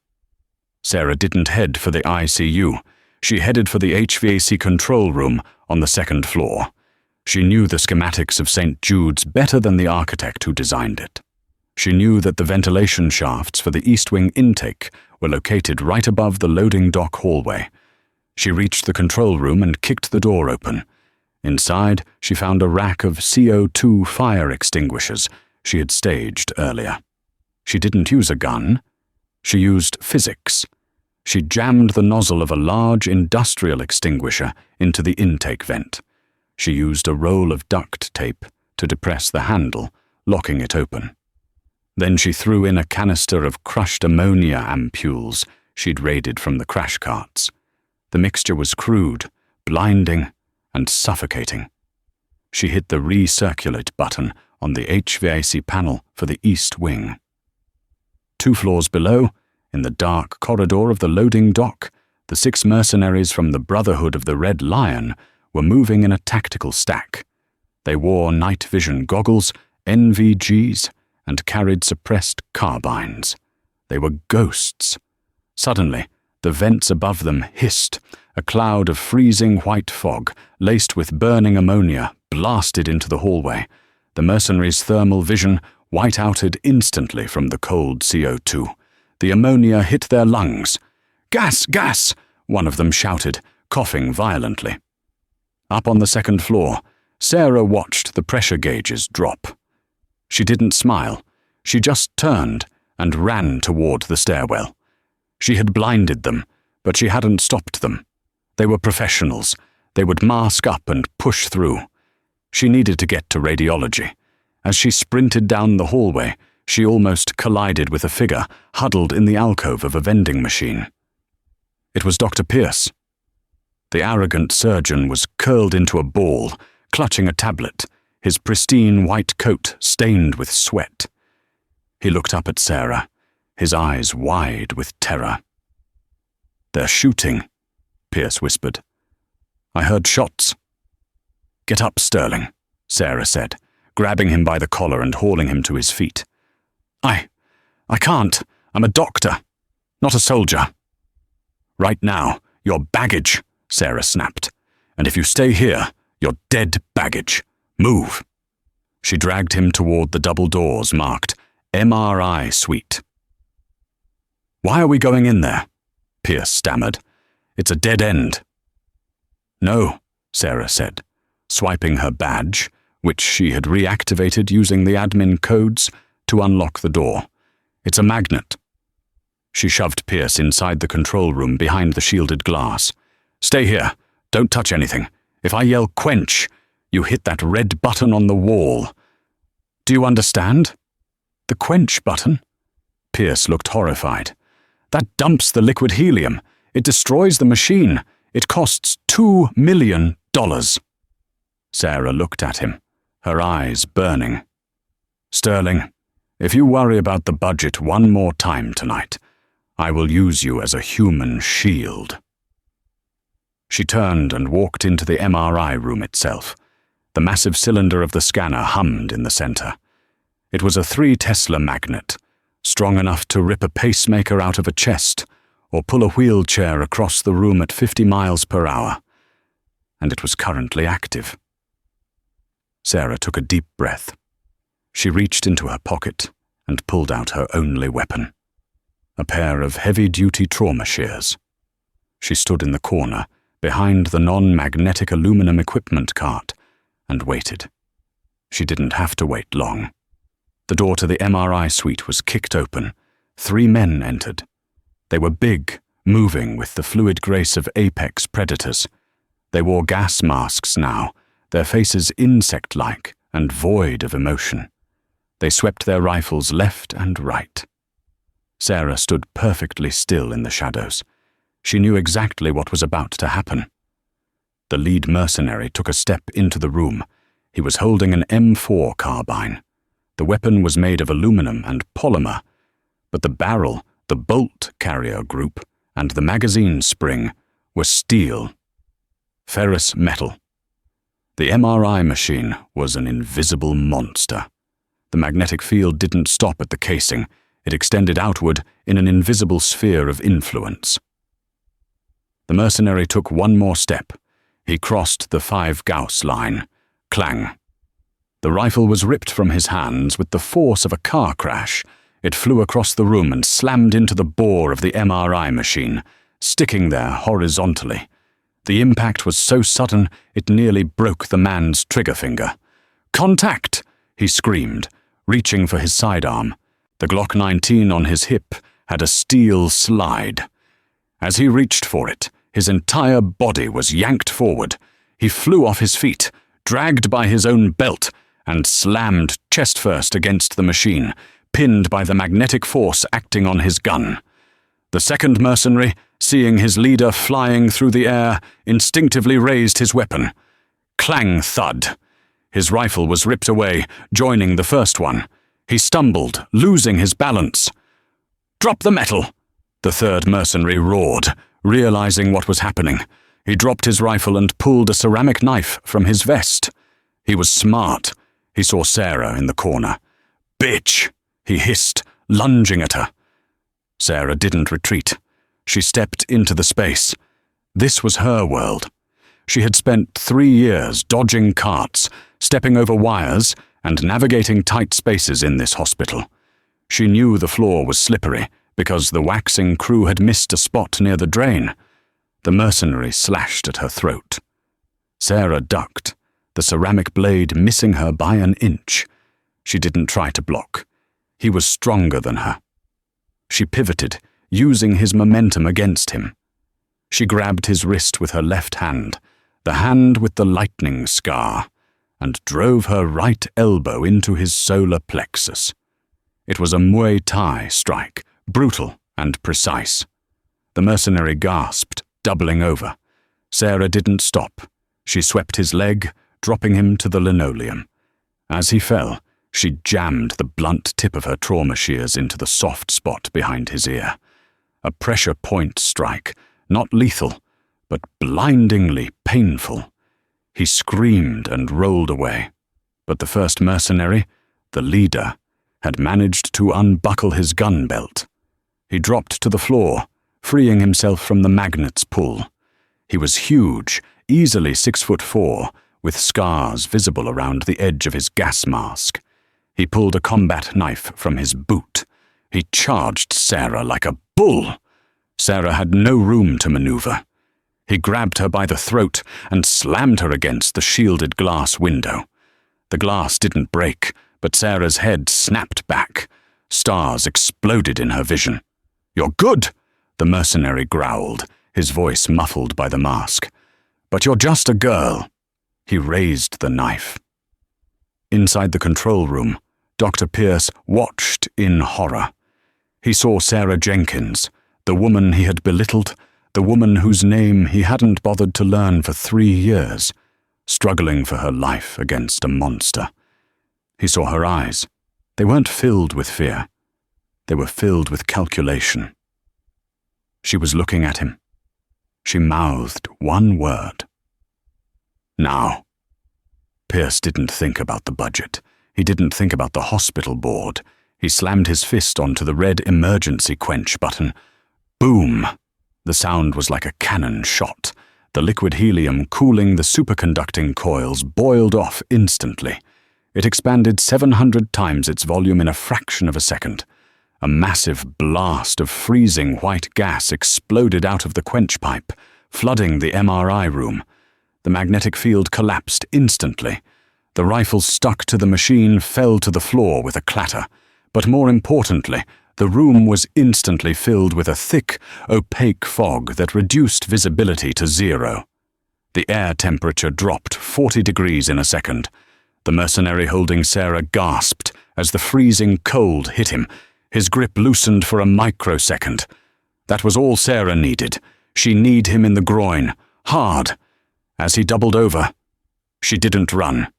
Sarah didn't head for the ICU. She headed for the HVAC control room on the 2nd floor. She knew the schematics of St. Jude's better than the architect who designed it. She knew that the ventilation shafts for the East Wing intake were located right above the loading dock hallway. She reached the control room and kicked the door open. Inside, she found a rack of CO2 fire extinguishers she had staged earlier. She didn't use a gun. She used physics. She jammed the nozzle of a large industrial extinguisher into the intake vent. She used a roll of duct tape to depress the handle, locking it open. Then she threw in a canister of crushed ammonia ampules she'd raided from the crash carts. The mixture was crude, blinding, and suffocating. She hit the recirculate button on the HVAC panel for the East Wing. 2 floors below, in the dark corridor of the loading dock, the 6 mercenaries from the Brotherhood of the Red Lion were moving in a tactical stack. They wore night vision goggles, NVGs, and carried suppressed carbines. They were ghosts. Suddenly, the vents above them hissed. A cloud of freezing white fog, laced with burning ammonia, blasted into the hallway. The mercenaries' thermal vision white-outed instantly from the cold CO2. The ammonia hit their lungs. "Gas! Gas!" one of them shouted, coughing violently. Up on the 2nd floor, Sarah watched the pressure gauges drop. She didn't smile. She just turned and ran toward the stairwell. She had blinded them, but she hadn't stopped them. They were professionals. They would mask up and push through. She needed to get to radiology. As she sprinted down the hallway, she almost collided with a figure huddled in the alcove of a vending machine. It was Dr. Pierce. The arrogant surgeon was curled into a ball, clutching a tablet, his pristine white coat stained with sweat. He looked up at Sarah, his eyes wide with terror. "They're shooting," Pierce whispered. "I heard shots." "Get up, Sterling," Sarah said, grabbing him by the collar and hauling him to his feet. I can't. I'm a doctor, not a soldier." "Right now, you're baggage," Sarah snapped. "And if you stay here, you're dead baggage. Move." She dragged him toward the double doors marked MRI Suite. "Why are we going in there?" Pierce stammered. "It's a dead end." "No," Sarah said, swiping her badge, which she had reactivated using the admin codes, to unlock the door. "It's a magnet." She shoved Pierce inside the control room behind the shielded glass. "Stay here. Don't touch anything. If I yell quench, you hit that red button on the wall. Do you understand?" "The quench button?" Pierce looked horrified. "That dumps the liquid helium. It destroys the machine. It costs $2 million. Sarah looked at him, her eyes burning. "Sterling, if you worry about the budget one more time tonight, I will use you as a human shield." She turned and walked into the MRI room itself. The massive cylinder of the scanner hummed in the center. It was a 3 Tesla magnet, strong enough to rip a pacemaker out of a chest or pull a wheelchair across the room at 50 miles per hour. And it was currently active. Sarah took a deep breath. She reached into her pocket and pulled out her only weapon. a pair of heavy-duty trauma shears. She stood in the corner, behind the non-magnetic aluminum equipment cart, and waited. She didn't have to wait long. The door to the MRI suite was kicked open. 3 men entered. They were big, moving with the fluid grace of apex predators. They wore gas masks now, their faces insect-like and void of emotion. They swept their rifles left and right. Sarah stood perfectly still in the shadows. She knew exactly what was about to happen. The lead mercenary took a step into the room. He was holding an M4 carbine. The weapon was made of aluminum and polymer, but the barrel, the bolt carrier group, and the magazine spring were steel. Ferrous metal. The MRI machine was an invisible monster. The magnetic field didn't stop at the casing. It extended outward in an invisible sphere of influence. The mercenary took one more step. He crossed the 5 Gauss line. Clang. The rifle was ripped from his hands with the force of a car crash. It flew across the room and slammed into the bore of the MRI machine, sticking there horizontally. The impact was so sudden it nearly broke the man's trigger finger. "Contact!" he screamed, reaching for his sidearm. The Glock 19 on his hip had a steel slide. As he reached for it, his entire body was yanked forward. He flew off his feet, dragged by his own belt, and slammed chest-first against the machine, pinned by the magnetic force acting on his gun. The second mercenary, seeing his leader flying through the air, instinctively raised his weapon. Clang thud. His rifle was ripped away, joining the first one. He stumbled, losing his balance. "Drop the metal!" the third mercenary roared, realizing what was happening. He dropped his rifle and pulled a ceramic knife from his vest. He was smart. He saw Sarah in the corner. "Bitch!" he hissed, lunging at her. Sarah didn't retreat. She stepped into the space. This was her world. She had spent 3 years dodging carts, stepping over wires, and navigating tight spaces in this hospital. She knew the floor was slippery because the waxing crew had missed a spot near the drain. The mercenary slashed at her throat. Sarah ducked, the ceramic blade missing her by an inch. She didn't try to block. He was stronger than her. She pivoted, using his momentum against him. She grabbed his wrist with her left hand, the hand with the lightning scar, and drove her right elbow into his solar plexus. It was a Muay Thai strike, brutal and precise. The mercenary gasped, doubling over. Sarah didn't stop. She swept his leg, dropping him to the linoleum. As he fell, she jammed the blunt tip of her trauma shears into the soft spot behind his ear. A pressure point strike, not lethal, but blindingly painful. He screamed and rolled away, but the first mercenary, the leader, had managed to unbuckle his gun belt. He dropped to the floor, freeing himself from the magnet's pull. He was huge, easily 6'4", with scars visible around the edge of his gas mask. He pulled a combat knife from his boot. He charged Sarah like a bull. Sarah had no room to maneuver. He grabbed her by the throat and slammed her against the shielded glass window. The glass didn't break, but Sarah's head snapped back. Stars exploded in her vision. "You're good," the mercenary growled, his voice muffled by the mask. "But you're just a girl." He raised the knife. Inside the control room, Dr. Pierce watched in horror. He saw Sarah Jenkins, the woman he had belittled, the woman whose name he hadn't bothered to learn for 3 years, struggling for her life against a monster. He saw her eyes. They weren't filled with fear. They were filled with calculation. She was looking at him. She mouthed one word. "Now." Pierce didn't think about the budget. He didn't think about the hospital board. He slammed his fist onto the red emergency quench button. Boom! The sound was like a cannon shot. The liquid helium cooling the superconducting coils boiled off instantly. It expanded 700 times its volume in a fraction of a second. A massive blast of freezing white gas exploded out of the quench pipe, flooding the MRI room. The magnetic field collapsed instantly. The rifle stuck to the machine fell to the floor with a clatter. But more importantly, the room was instantly filled with a thick, opaque fog that reduced visibility to 0. The air temperature dropped 40 degrees in a second. The mercenary holding Sarah gasped as the freezing cold hit him. His grip loosened for a microsecond. That was all Sarah needed. She kneed him in the groin, hard. As he doubled over, she didn't run.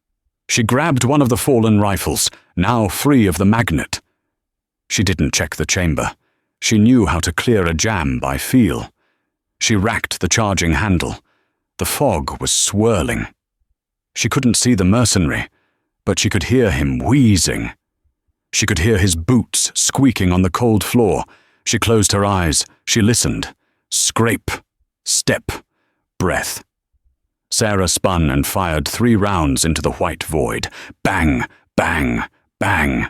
She grabbed one of the fallen rifles, now free of the magnet. She didn't check the chamber. She knew how to clear a jam by feel. She racked the charging handle. The fog was swirling. She couldn't see the mercenary, but she could hear him wheezing. She could hear his boots squeaking on the cold floor. She closed her eyes. She listened. Scrape, step, breath. Sarah spun and fired 3 rounds into the white void. Bang, bang, bang.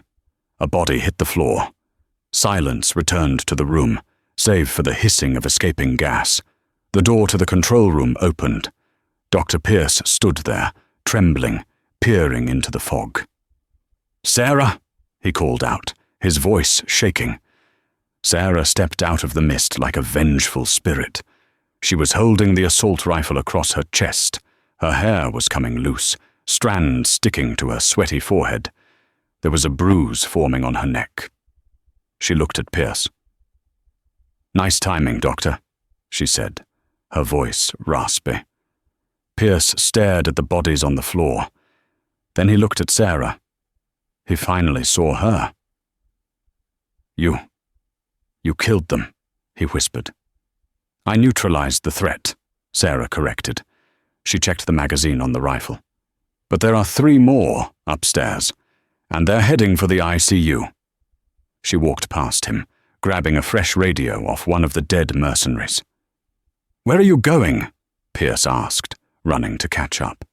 A body hit the floor. Silence returned to the room, save for the hissing of escaping gas. The door to the control room opened. Dr. Pierce stood there, trembling, peering into the fog. "Sarah," he called out, his voice shaking. Sarah stepped out of the mist like a vengeful spirit. She was holding the assault rifle across her chest. Her hair was coming loose, strands sticking to her sweaty forehead. There was a bruise forming on her neck. She looked at Pierce. "Nice timing, Doctor," she said, her voice raspy. Pierce stared at the bodies on the floor. Then he looked at Sarah. He finally saw her. You killed them," he whispered. "I neutralized the threat," Sarah corrected. She checked the magazine on the rifle. "But there are 3 more upstairs, and they're heading for the ICU." She walked past him, grabbing a fresh radio off one of the dead mercenaries. "Where are you going?" Pierce asked, running to catch up.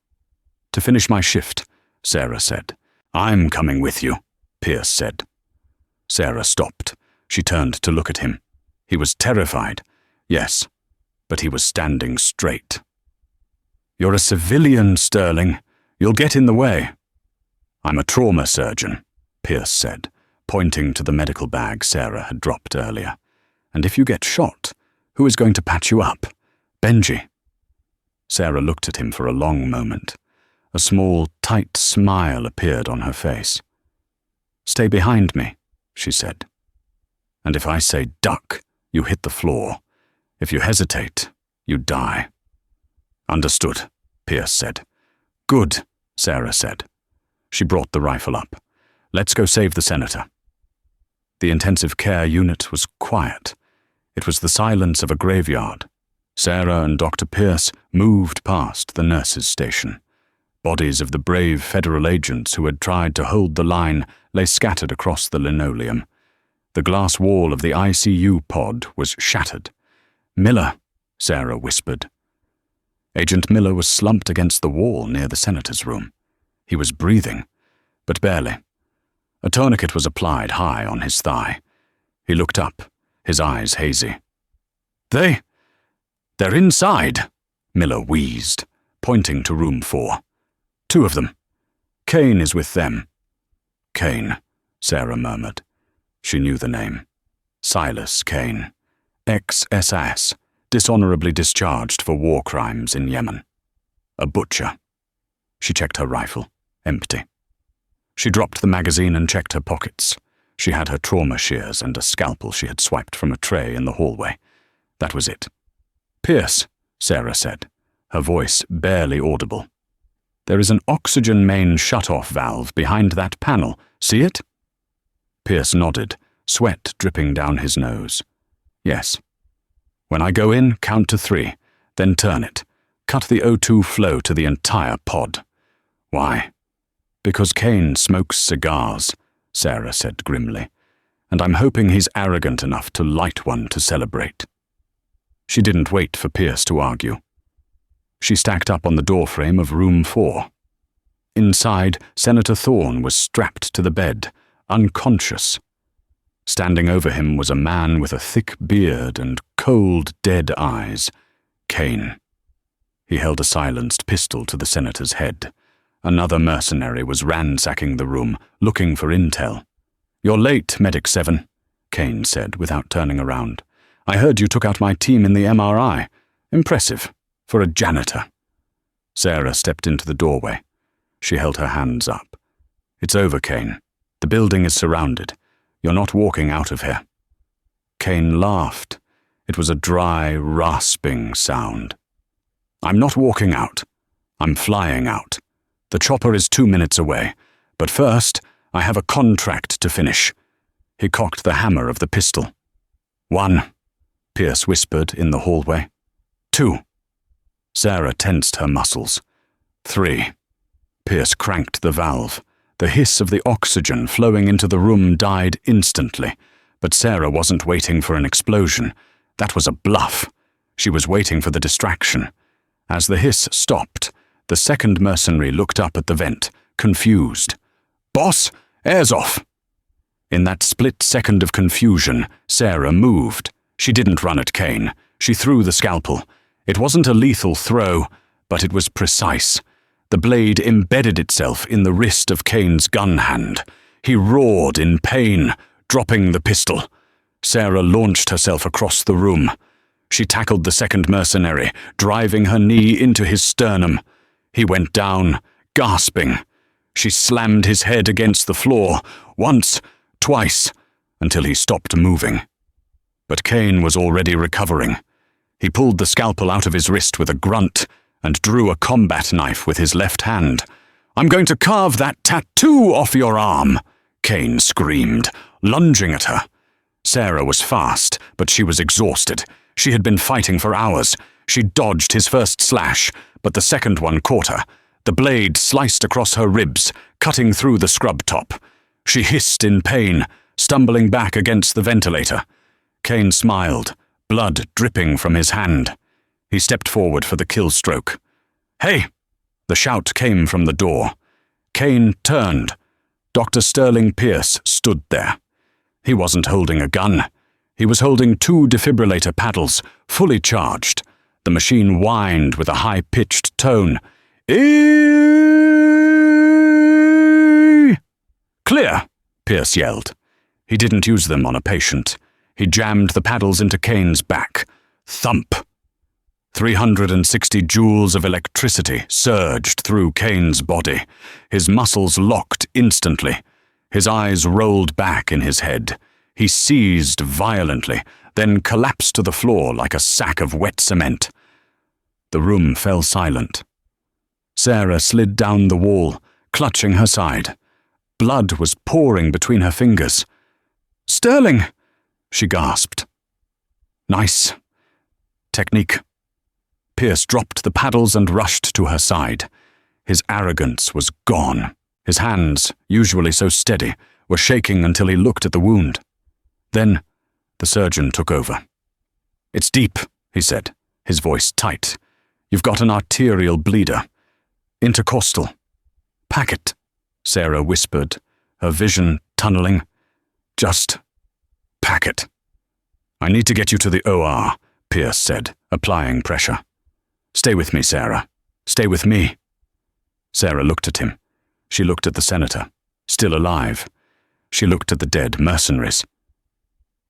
"To finish my shift," Sarah said. "I'm coming with you," Pierce said. Sarah stopped. She turned to look at him. He was terrified. Yes, but he was standing straight. "You're a civilian, Sterling. You'll get in the way." "I'm a trauma surgeon," Pierce said, pointing to the medical bag Sarah had dropped earlier. "And if you get shot, who is going to patch you up? Benji." Sarah looked at him for a long moment. A small, tight smile appeared on her face. "Stay behind me," she said. "And if I say duck, you hit the floor. If you hesitate, you die." "Understood," Pierce said. "Good," Sarah said. She brought the rifle up. "Let's go save the senator." The intensive care unit was quiet. It was the silence of a graveyard. Sarah and Dr. Pierce moved past the nurses' station. Bodies of the brave federal agents who had tried to hold the line lay scattered across the linoleum. The glass wall of the ICU pod was shattered. "Miller," Sarah whispered. Agent Miller was slumped against the wall near the senator's room. He was breathing, but barely. A tourniquet was applied high on his thigh. He looked up, his eyes hazy. They're inside," Miller wheezed, pointing to room 4. "2 of them. Kane is with them." "Kane," Sarah murmured. She knew the name. Silas Kane, ex-SS, dishonorably discharged for war crimes in Yemen. A butcher. She checked her rifle. Empty. She dropped the magazine and checked her pockets. She had her trauma shears and a scalpel she had swiped from a tray in the hallway. That was it. "Pierce," Sarah said, her voice barely audible. "There is an oxygen main shut-off valve behind that panel. See it?" Pierce nodded, sweat dripping down his nose. "Yes. When I go in, count to 3, then turn it. Cut the O2 flow to the entire pod." "Why?" "Because Kane smokes cigars," Sarah said grimly, "and I'm hoping he's arrogant enough to light one to celebrate." She didn't wait for Pierce to argue. She stacked up on the doorframe of room 4. Inside, Senator Thorne was strapped to the bed, unconscious. Standing over him was a man with a thick beard and cold, dead eyes. Kane. He held a silenced pistol to the senator's head. Another mercenary was ransacking the room, looking for intel. "You're late, Medic 7, Kane said without turning around. "I heard you took out my team in the MRI. Impressive, for a janitor." Sarah stepped into the doorway. She held her hands up. "It's over, Kane. The building is surrounded. You're not walking out of here." Kane laughed. It was a dry, rasping sound. "I'm not walking out. I'm flying out. The chopper is 2 minutes away, but first, I have a contract to finish." He cocked the hammer of the pistol. "1, Pierce whispered in the hallway. 2. Sarah tensed her muscles. 3. Pierce cranked the valve. The hiss of the oxygen flowing into the room died instantly, but Sarah wasn't waiting for an explosion. That was a bluff. She was waiting for the distraction. As the hiss stopped, the second mercenary looked up at the vent, confused. "Boss, air's off!" In that split second of confusion, Sarah moved. She didn't run at Kane. She threw the scalpel. It wasn't a lethal throw, but it was precise. The blade embedded itself in the wrist of Kane's gun hand. He roared in pain, dropping the pistol. Sarah launched herself across the room. She tackled the second mercenary, driving her knee into his sternum. He went down, gasping. She slammed his head against the floor, once, twice, until he stopped moving. But Kane was already recovering. He pulled the scalpel out of his wrist with a grunt and drew a combat knife with his left hand. "I'm going to carve that tattoo off your arm," Kane screamed, lunging at her. Sarah was fast, but she was exhausted. She had been fighting for hours. She dodged his first slash, but the second one caught her. The blade sliced across her ribs, cutting through the scrub top. She hissed in pain, stumbling back against the ventilator. Kane smiled, blood dripping from his hand. He stepped forward for the kill stroke. "Hey!" The shout came from the door. Kane turned. Dr. Sterling Pierce stood there. He wasn't holding a gun. He was holding 2 defibrillator paddles, fully charged. The machine whined with a high-pitched tone. "Clear!" Pierce yelled. He didn't use them on a patient. He jammed the paddles into Kane's back. Thump! 360 joules of electricity surged through Kane's body. His muscles locked instantly. His eyes rolled back in his head. He seized violently, then collapsed to the floor like a sack of wet cement. The room fell silent. Sarah slid down the wall, clutching her side. Blood was pouring between her fingers. "Sterling!" she gasped. "Nice. Technique." Pierce dropped the paddles and rushed to her side. His arrogance was gone. His hands, usually so steady, were shaking until he looked at the wound. Then, the surgeon took over. "It's deep," he said, his voice tight. "You've got an arterial bleeder. Intercostal." "Pack it," Sarah whispered, her vision tunneling. "Just pack it." "I need to get you to the OR," Pierce said, applying pressure. "Stay with me, Sarah. Stay with me." Sarah looked at him. She looked at the senator, still alive. She looked at the dead mercenaries.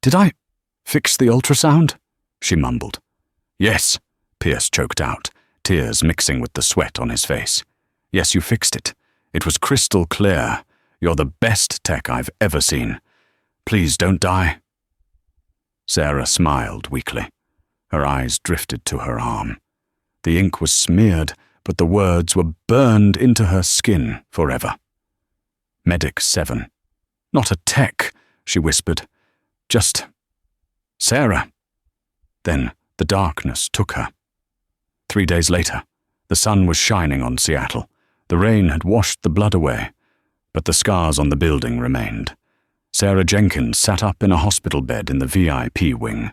"Did I fix the ultrasound?" she mumbled. "Yes," Pierce choked out, tears mixing with the sweat on his face. "Yes, you fixed it. It was crystal clear. You're the best tech I've ever seen. Please don't die." Sarah smiled weakly. Her eyes drifted to her arm. The ink was smeared, but the words were burned into her skin forever. Medic 7. "Not a tech," she whispered. "Just Sarah." Then the darkness took her. 3 days later, the sun was shining on Seattle. The rain had washed the blood away, but the scars on the building remained. Sarah Jenkins sat up in a hospital bed in the VIP wing.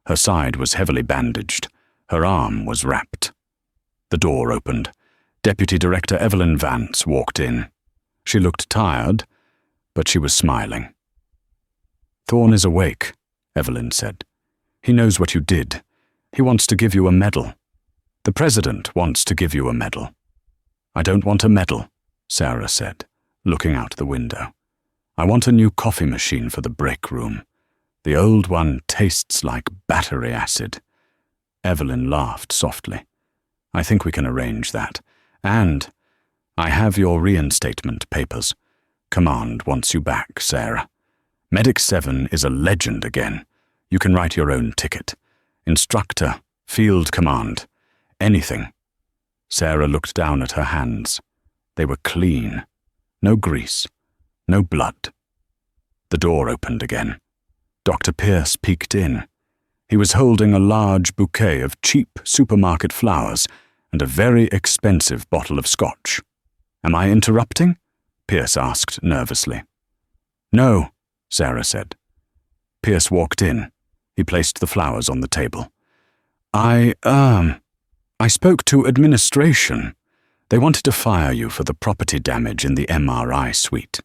Her side was heavily bandaged. Her arm was wrapped. The door opened. Deputy Director Evelyn Vance walked in. She looked tired, but she was smiling. Thorne is awake, Evelyn said. He knows what you did. He wants to give you a medal. The president wants to give you a medal. I don't want a medal, Sarah said, looking out the window. I want a new coffee machine for the break room. The old one tastes like battery acid. Evelyn laughed softly. I think we can arrange that. And I have your reinstatement papers. Command wants you back, Sarah. Medic 7 is a legend again. You can write your own ticket. Instructor, field command, anything. Sarah looked down at her hands. They were clean. No grease. No blood. The door opened again. Dr. Pierce peeked in. He was holding a large bouquet of cheap supermarket flowers and a very expensive bottle of scotch. Am I interrupting? Pierce asked nervously. No, Sarah said. Pierce walked in. He placed the flowers on the table. I spoke to administration. They wanted to fire you for the property damage in the MRI suite.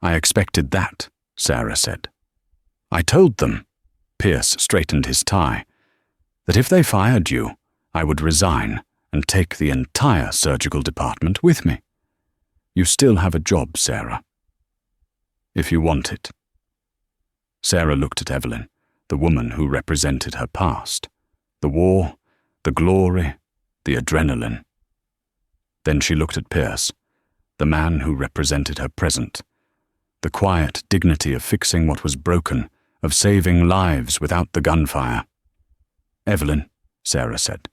I expected that, Sarah said. I told them, Pierce straightened his tie, that if they fired you, I would resign and take the entire surgical department with me. You still have a job, Sarah. If you want it. Sarah looked at Evelyn, the woman who represented her past. The war, the glory, the adrenaline. Then she looked at Pierce, the man who represented her present. The quiet dignity of fixing what was broken, of saving lives without the gunfire. Evelyn, Sarah said,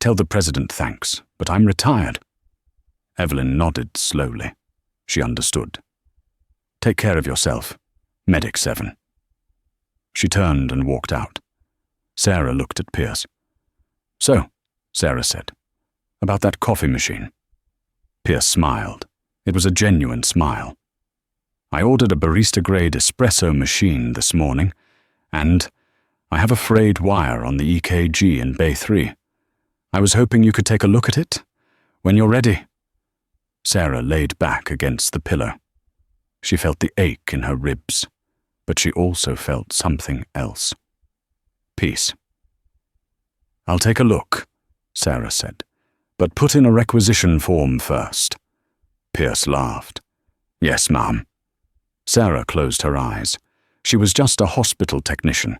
tell the president thanks, but I'm retired. Evelyn nodded slowly. She understood. Take care of yourself, Medic 7. She turned and walked out. Sarah looked at Pierce. So, Sarah said, about that coffee machine. Pierce smiled. It was a genuine smile. I ordered a barista-grade espresso machine this morning, and I have a frayed wire on the EKG in Bay 3. I was hoping you could take a look at it. When you're ready. Sarah laid back against the pillow. She felt the ache in her ribs, but she also felt something else. Peace. I'll take a look, Sarah said, but put in a requisition form first. Pierce laughed. Yes, ma'am. Sarah closed her eyes. She was just a hospital technician,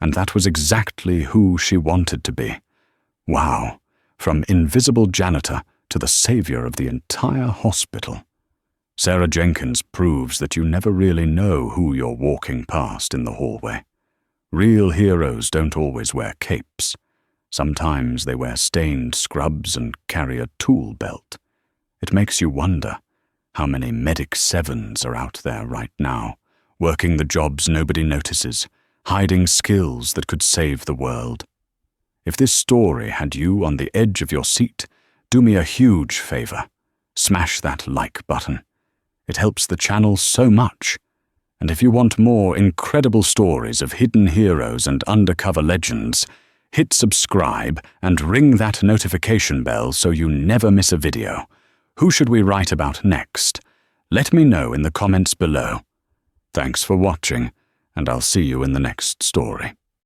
and that was exactly who she wanted to be. Wow, from invisible janitor to the savior of the entire hospital. Sarah Jenkins proves that you never really know who you're walking past in the hallway. Real heroes don't always wear capes. Sometimes they wear stained scrubs and carry a tool belt. It makes you wonder how many Medic 7s are out there right now, working the jobs nobody notices, hiding skills that could save the world. If this story had you on the edge of your seat, do me a huge favor. Smash that like button. It helps the channel so much. And if you want more incredible stories of hidden heroes and undercover legends, hit subscribe and ring that notification bell so you never miss a video. Who should we write about next? Let me know in the comments below. Thanks for watching, and I'll see you in the next story.